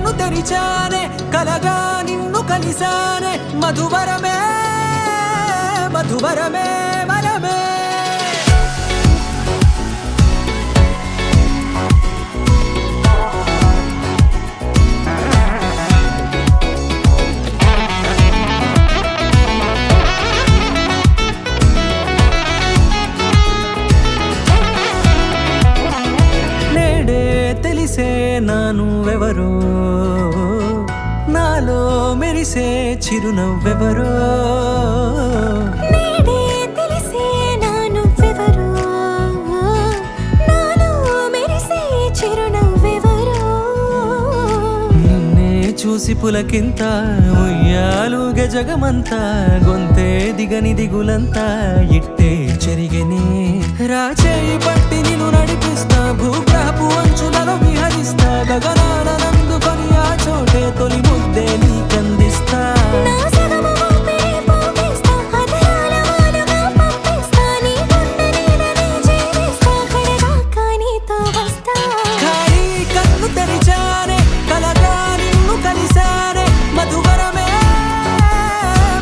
కన్ను తెరిచానే కలగా నిన్ను కలిసానే మధువరమే మధువరమే వరమే నానువెవరో నాలో మెరిసే చిరునవ్వెవరో నేడే తెలిసే నానువెవరో నాలో మెరిసే చిరునవ్వెవరో నిన్నే చూసి పులకింత ఉయ్యాలుగ జగమంతా గొంతే దిగని దిగులంతా ఇట్టే చెరిగనే రాచేయి పట్టి నిన్ను నడిపిస్తా భూగ్రహపు అంచులలో విహరిస్తా గగనాన నందుకొని ఆ చోటే తొలి ముద్దే నీకందిస్తా నా సగము ఊపిరి పోగేస్తా అధరాల వాలుగా పంపిస్తా నీ గుండె నీడనే జీవిస్తా కడదాకా నీతో వస్తా ఖాళీ కన్ను తెరిచానే కలగా నిన్ను కలిసానే మధువరమే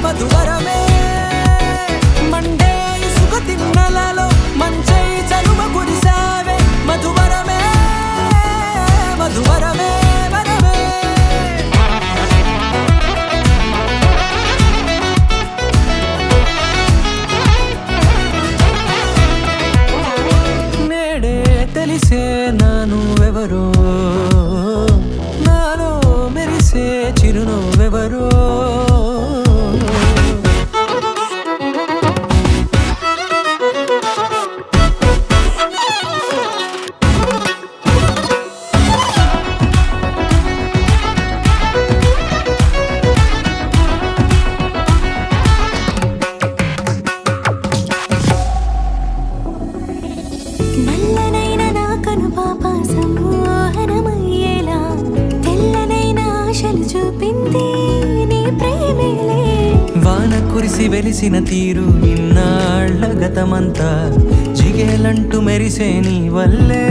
మధువరమే మండే ఇసుక తిన్నలలో మంచై చలువ కురిసావే మధువరమే మధువరమే వరమే నేడే తెలిసే నానువెవరో నాలో మెరిసే చిరునవ్వెవరో నల్లనైన నా కనుపాప సమ్మోహనమయ్యేలా తెల్లనైన ఆశలు చూపింది నీ ప్రేమేలే వాన కురిసి వెలిసిన తీరు ఇన్నాళ్ల గతమంతా జిగేలంటూ మెరిసే నీ వల్లే